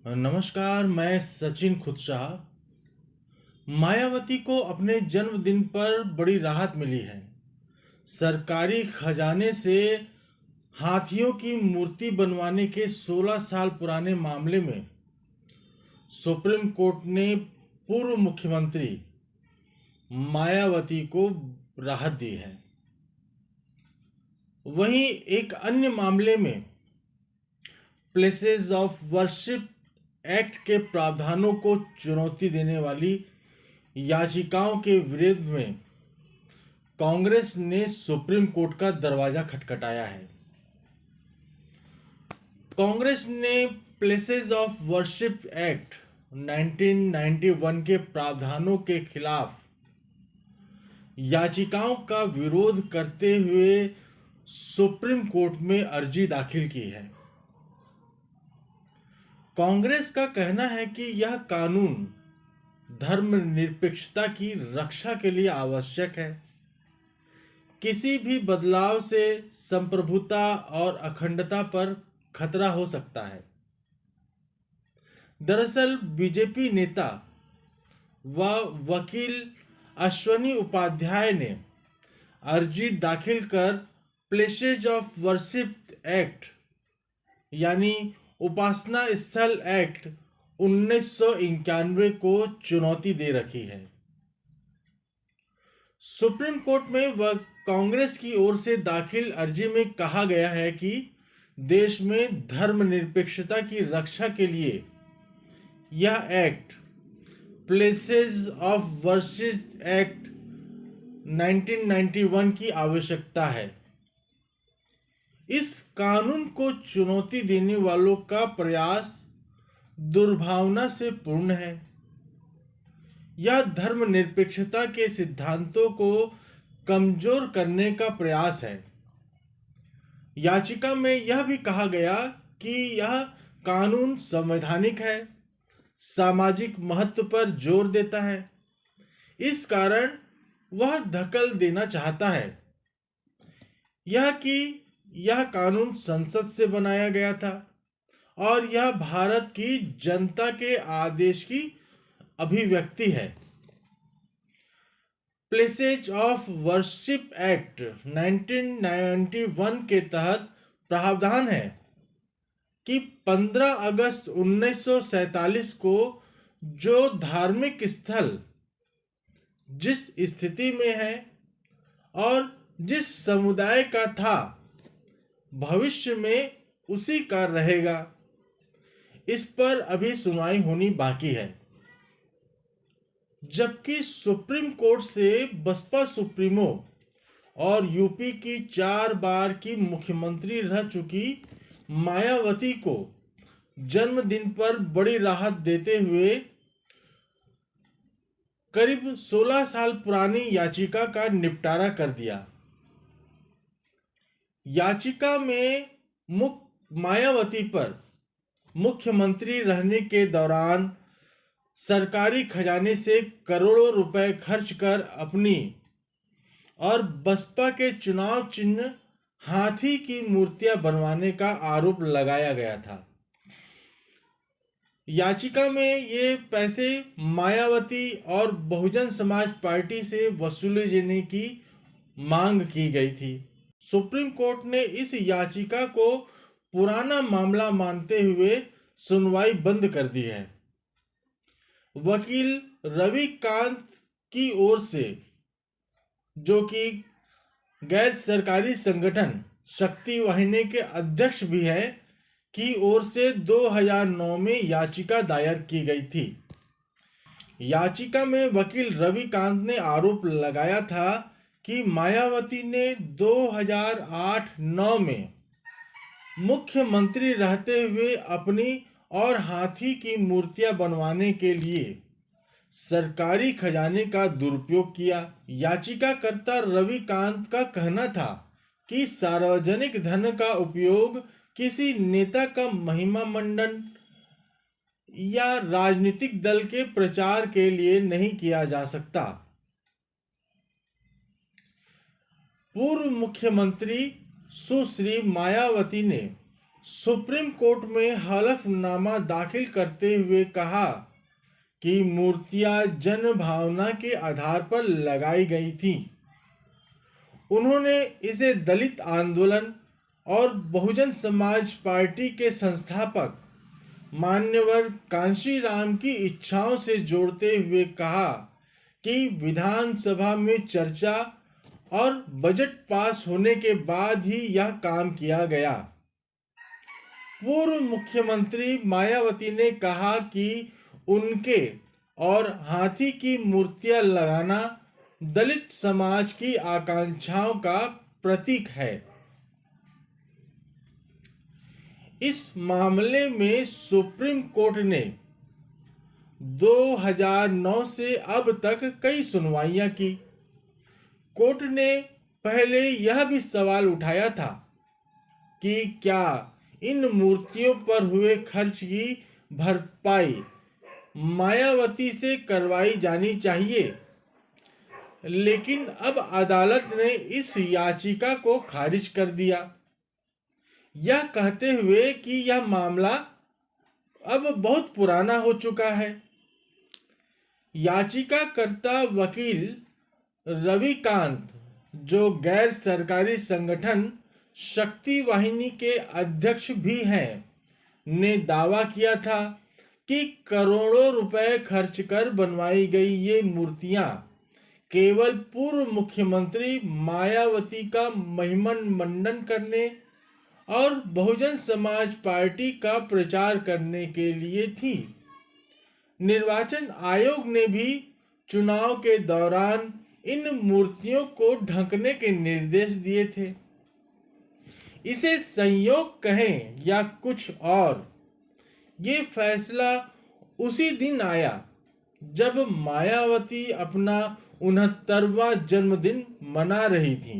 नमस्कार, मैं सचिन खुदशाह। मायावती को अपने जन्मदिन पर बड़ी राहत मिली है। सरकारी खजाने से हाथियों की मूर्ति बनवाने के 16 साल पुराने मामले में सुप्रीम कोर्ट ने पूर्व मुख्यमंत्री मायावती को राहत दी है। वहीं एक अन्य मामले में प्लेसेस ऑफ वर्शिप एक्ट के प्रावधानों को चुनौती देने वाली याचिकाओं के विरोध में कांग्रेस ने सुप्रीम कोर्ट का दरवाजा खटखटाया है। कांग्रेस ने प्लेसेस ऑफ वर्शिप एक्ट 1991 के प्रावधानों के खिलाफ याचिकाओं का विरोध करते हुए सुप्रीम कोर्ट में अर्जी दाखिल की है। कांग्रेस का कहना है कि यह कानून धर्मनिरपेक्षता की रक्षा के लिए आवश्यक है। किसी भी बदलाव से संप्रभुता और अखंडता पर खतरा हो सकता है। दरअसल बीजेपी नेता व वकील अश्वनी उपाध्याय ने अर्जी दाखिल कर प्लेसेस ऑफ वर्शिप एक्ट यानी उपासना स्थल एक्ट 1991 को चुनौती दे रखी है। सुप्रीम कोर्ट में वह कांग्रेस की ओर से दाखिल अर्जी में कहा गया है कि देश में धर्मनिरपेक्षता की रक्षा के लिए यह act places of worship act 1991 की आवश्यकता है। इस कानून को चुनौती देने वालों का प्रयास दुर्भावना से पूर्ण है। यह धर्मनिरपेक्षता के सिद्धांतों को कमजोर करने का प्रयास है। याचिका में यह भी कहा गया कि यह कानून संवैधानिक है, सामाजिक महत्व पर जोर देता है। इस कारण वह धकल देना चाहता है यह कि यह कानून संसद से बनाया गया था और यह भारत की जनता के आदेश की अभिव्यक्ति है। प्लेसेस ऑफ वर्शिप एक्ट 1991 के तहत प्रावधान है कि 15 अगस्त 1947 को जो धार्मिक स्थल जिस स्थिति में है और जिस समुदाय का था, भविष्य में उसी का रहेगा। इस पर अभी सुनवाई होनी बाकी है। जबकि सुप्रीम कोर्ट से बसपा सुप्रीमो और यूपी की 4 बार की मुख्यमंत्री रह चुकी मायावती को जन्मदिन पर बड़ी राहत देते हुए करीब 16 साल पुरानी याचिका का निपटारा कर दिया। याचिका में मायावती पर मुख्यमंत्री रहने के दौरान सरकारी खजाने से करोड़ों रुपए खर्च कर अपनी और बसपा के चुनाव चिन्ह हाथी की मूर्तियां बनवाने का आरोप लगाया गया था। याचिका में ये पैसे मायावती और बहुजन समाज पार्टी से वसूले जाने की मांग की गई थी। सुप्रीम कोर्ट ने इस याचिका को पुराना मामला मानते हुए सुनवाई बंद कर दी है। वकील रवि कांत की ओर से, जो कि गैर सरकारी संगठन शक्ति वाहिनी के अध्यक्ष भी है, की ओर से 2009 में याचिका दायर की गई थी। याचिका में वकील रवि कांत ने आरोप लगाया था कि मायावती ने 2008-9 में मुख्यमंत्री रहते हुए अपनी और हाथी की मूर्तियां बनवाने के लिए सरकारी खजाने का दुरुपयोग किया। याचिकाकर्ता रवि कांत का कहना था कि सार्वजनिक धन का उपयोग किसी नेता का महिमा मंडन या राजनीतिक दल के प्रचार के लिए नहीं किया जा सकता। पूर्व मुख्यमंत्री सुश्री मायावती ने सुप्रीम कोर्ट में हलफनामा दाखिल करते हुए कहा कि मूर्तियां जन भावना के आधार पर लगाई गई थी। उन्होंने इसे दलित आंदोलन और बहुजन समाज पार्टी के संस्थापक मान्यवर कांशीराम की इच्छाओं से जोड़ते हुए कहा कि विधानसभा में चर्चा और बजट पास होने के बाद ही यह काम किया गया। पूर्व मुख्यमंत्री मायावती ने कहा कि उनके और हाथी की मूर्तियां लगाना दलित समाज की आकांक्षाओं का प्रतीक है। इस मामले में सुप्रीम कोर्ट ने 2009 से अब तक कई सुनवाइयां की। कोर्ट ने पहले यह भी सवाल उठाया था कि क्या इन मूर्तियों पर हुए खर्च की भरपाई मायावती से करवाई जानी चाहिए, लेकिन अब अदालत ने इस याचिका को खारिज कर दिया, यह कहते हुए कि यह मामला अब बहुत पुराना हो चुका है। याचिकाकर्ता वकील रविकांत, जो गैर सरकारी संगठन शक्ति वाहिनी के अध्यक्ष भी हैं, ने दावा किया था कि करोड़ों रुपए खर्च कर बनवाई गई ये मूर्तियां केवल पूर्व मुख्यमंत्री मायावती का महिमन करने और बहुजन समाज पार्टी का प्रचार करने के लिए थी। निर्वाचन आयोग ने भी चुनाव के दौरान इन मूर्तियों को ढकने के निर्देश दिए थे। इसे संयोग कहें या कुछ और, ये फैसला उसी दिन आया जब मायावती अपना 69वां जन्मदिन मना रही थी।